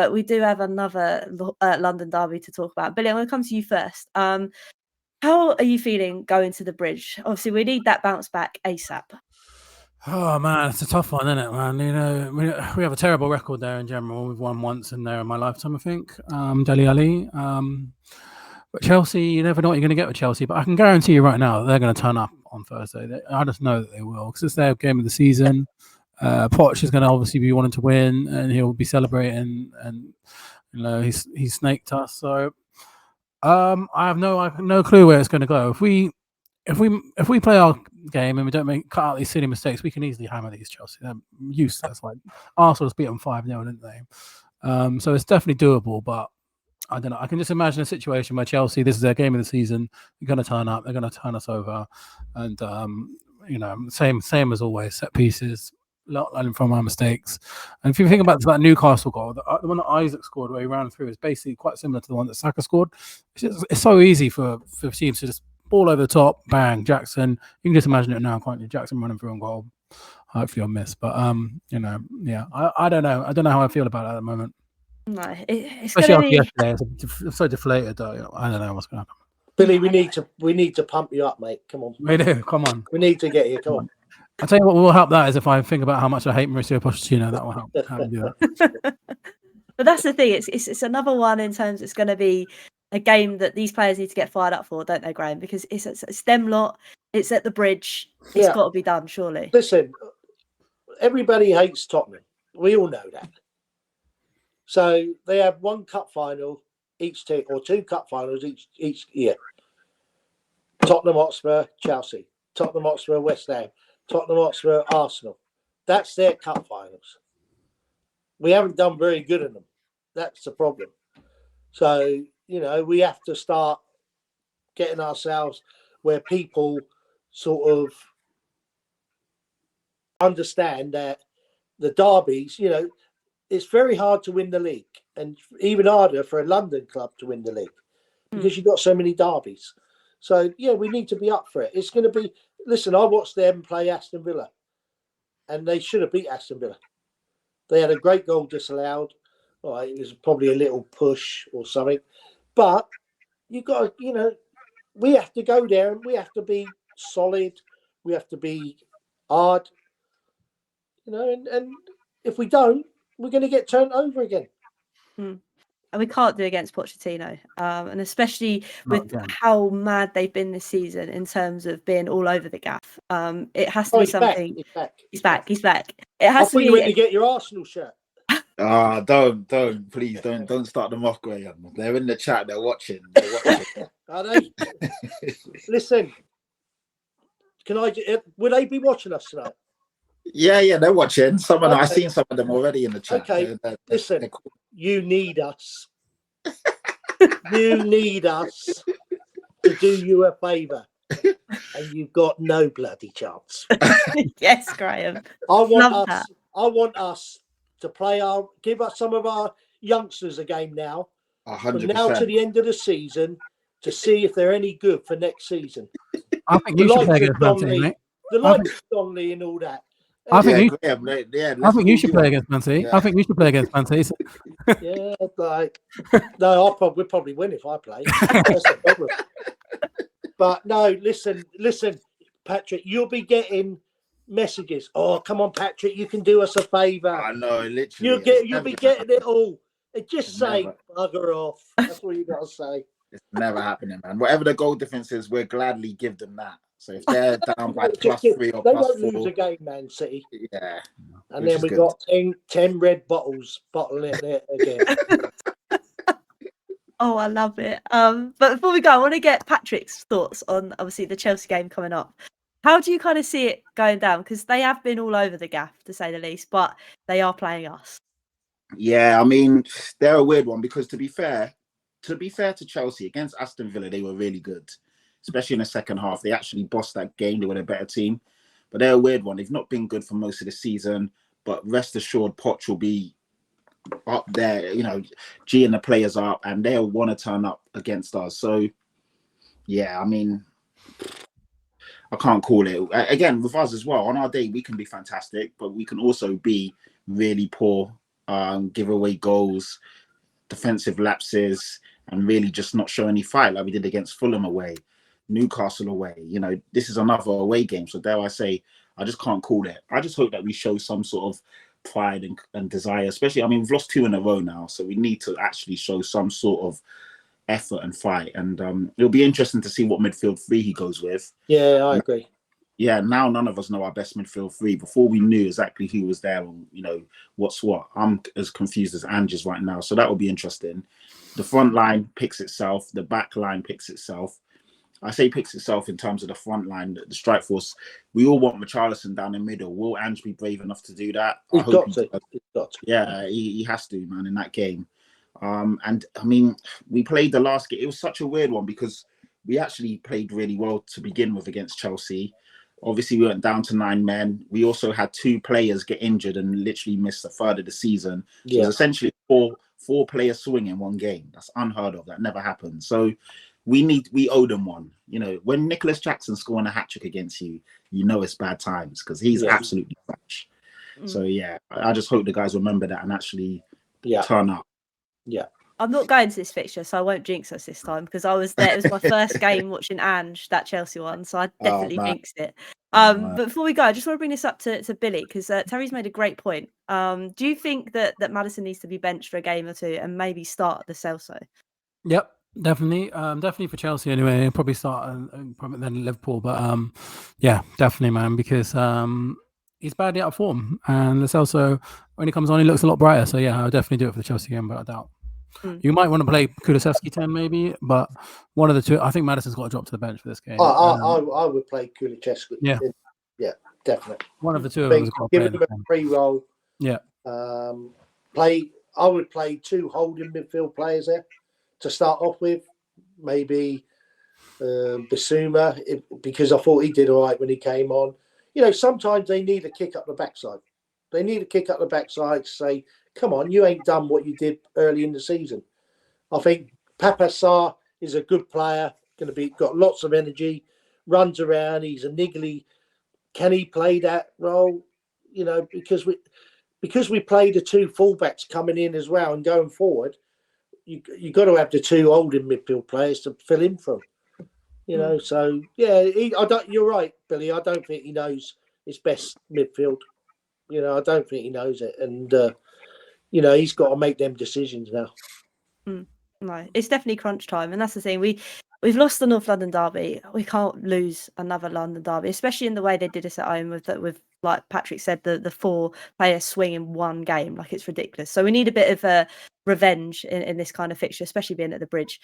but we do have another London derby to talk about. Billy, I'm going to come to you first. How are you feeling going to the Bridge? Obviously, we need that bounce back ASAP. Oh man, it's a tough one, isn't it, man? You know, we have a terrible record there in general. We've won once in there in my lifetime, I think. Dele Alli. But Chelsea, you never know what you're going to get with Chelsea. But I can guarantee you right now, they're going to turn up on Thursday. I just know that they will, because it's their game of the season. Poch is going to obviously be wanting to win, and he'll be celebrating. And you know, he snaked us. So I have no clue where it's going to go. If we play our game and we don't cut out these silly mistakes, we can easily hammer these Chelsea. They're useless. Like Arsenal just beat them 5-0, didn't they? So it's definitely doable. But I don't know. I can just imagine a situation where Chelsea, this is their game of the season. They're going to turn up. They're going to turn us over, and you know, same as always. Set pieces, learning from our mistakes. And if you think about that Newcastle goal, the one that Isaac scored where he ran through is basically quite similar to the one that Saka scored. It's so easy for teams to just ball over the top, bang, Jackson. You can just imagine it now, can't you? Jackson running through on goal. Hopefully I'll miss. But you know, yeah, I don't know. I don't know how I feel about it at the moment. No, it's especially going to be yesterday. It's so deflated though. I don't know what's going to happen. Billy, we need to pump you up, mate. Come on. We do. Come on. We need to get you. Come on. I'll tell you what will help that is if I think about how much I hate Mauricio Pochettino. That will help. How to do that. But that's the thing. It's another one in terms. It's going to be a game that these players need to get fired up for, don't they, Graham? Because it's them lot. It's at the Bridge. It's got to be done, surely. Listen, everybody hates Tottenham. We all know that. So they have one cup final each team, or two cup finals each year. Tottenham Hotspur, Chelsea. Tottenham Hotspur, West Ham. Tottenham Hotspur, Arsenal. That's their cup finals. We haven't done very good in them. That's the problem. So, you know, we have to start getting ourselves where people sort of understand that the derbies, you know, it's very hard to win the league, and even harder for a London club to win the league because you've got so many derbies. So, yeah, we need to be up for it. It's going to be, listen, I watched them play Aston Villa, and they should have beat Aston Villa. They had a great goal disallowed. All right, it was probably a little push or something. But you got to, you know, we have to go there and we have to be solid. We have to be hard. You know, and if we don't, we're going to get turned over again. And we can't do against Pochettino. And especially with how mad they've been this season in terms of being all over the gaff. It has to be something. He's back. It has to be. You went to get your Arsenal shirt. Please don't start them off, Graham. They're in the chat. They're watching. Are they? Listen, would they be watching us tonight? Yeah, they're watching. I've seen some of them already in the chat. Okay, listen, you need us. You need us to do you a favour, and you've got no bloody chance. Yes, Graham. I want us to give us some of our youngsters a game now. 100%. From now to the end of the season to see if they're any good for next season. I think you should play against Man City, mate. The likes of Donnelly and all that. I think you should play against Man City. I think you should play against Man City. Yeah, like no, we'll probably win if I play. That's the problem. But no, listen, Patrick, you'll be getting messages. Oh, come on, Patrick, you can do us a favour. I know, literally. You'll be getting it all. And just say bugger off. That's all you got to say. It's never happening, man. Whatever the goal difference is, we'll gladly give them that. So if they're down by +3 or +4, they won't lose a game, Man City. Yeah, and then we got 10 red bottles bottling it again. Oh, I love it. But before we go, I want to get Patrick's thoughts on obviously the Chelsea game coming up. How do you kind of see it going down? Because they have been all over the gaff, to say the least, but they are playing us. Yeah, I mean, they're a weird one because to be fair to Chelsea, against Aston Villa, they were really good. Especially in the second half. They actually bossed that game. They were a better team. But they're a weird one. They've not been good for most of the season. But rest assured, Poch will be up there, you know, G-ing the players up, and they'll want to turn up against us. So, yeah, I mean, I can't call it. Again, with us as well, on our day, we can be fantastic, but we can also be really poor give away goals, defensive lapses, and really just not show any fight like we did against Fulham away, Newcastle away. You know, this is another away game. So dare I say, I just can't call it. I just hope that we show some sort of pride and desire, especially, I mean, we've lost 2 in a row now. So we need to actually show some sort of effort and fight. And it'll be interesting to see what midfield 3 he goes with. Yeah, I agree. Yeah, now none of us know our best midfield 3. Before we knew exactly who was there and, you know, what's what. I'm as confused as Ange is right now. So that will be interesting. The front line picks itself. The back line picks itself. I say picks itself in terms of the front line, the strike force. We all want Richarlison down the middle. Will Ange be brave enough to do that? He's got to. Yeah, he has to, man, in that game. And I mean, we played the last game. It was such a weird one because we actually played really well to begin with against Chelsea. Obviously, we went down to 9 men. We also had 2 players get injured and literally missed a third of the season. So it was essentially four players swing in one game. That's unheard of. That never happened. So we owe them one. You know, when Nicholas Jackson scoring a hat-trick against you, you know it's bad times because he's absolutely fresh. So yeah, I just hope the guys remember that and actually turn up. Yeah. I'm not going to this fixture, so I won't jinx us this time because I was there. It was my first game watching Ange, that Chelsea one, so I definitely jinxed it. But before we go, I just want to bring this up to Billy because Terry's made a great point. Do you think that Maddison needs to be benched for a game or 2 and maybe start the Celso? Yep, definitely. Definitely for Chelsea anyway. Probably start probably then Liverpool, but yeah, definitely, man, because he's badly out of form, and the Celso when he comes on, he looks a lot brighter. So yeah, I'll definitely do it for the Chelsea game, but I doubt. You might want to play Kulusevski 10 maybe, but one of the 2. I think Maddison's got to drop to the bench for this game. I would play Kulusevski. Yeah, definitely. One of the 2 of them has got to give him a free roll. Yeah. I would play 2 holding midfield players there to start off with. Maybe Bissouma, because I thought he did all right when he came on. You know, sometimes they need a kick up the backside. They need a kick up the backside to say, come on, you ain't done what you did early in the season. I think Papa Sarr is a good player, got lots of energy, runs around, he's a niggly. Can he play that role? You know, because we play the 2 fullbacks coming in as well and going forward, you got to have the 2 holding midfield players to fill in from. You know, so yeah, you're right, Billy. I don't think he knows his best midfield. You know, I don't think he knows it, and you know, he's got to make them decisions now. No, it's definitely crunch time, and that's the thing. We've lost the North London derby. We can't lose another London derby, especially in the way they did us at home with like Patrick said, the 4 player swing in one game. Like, it's ridiculous. So we need a bit of a revenge in this kind of fixture, especially being at the Bridge.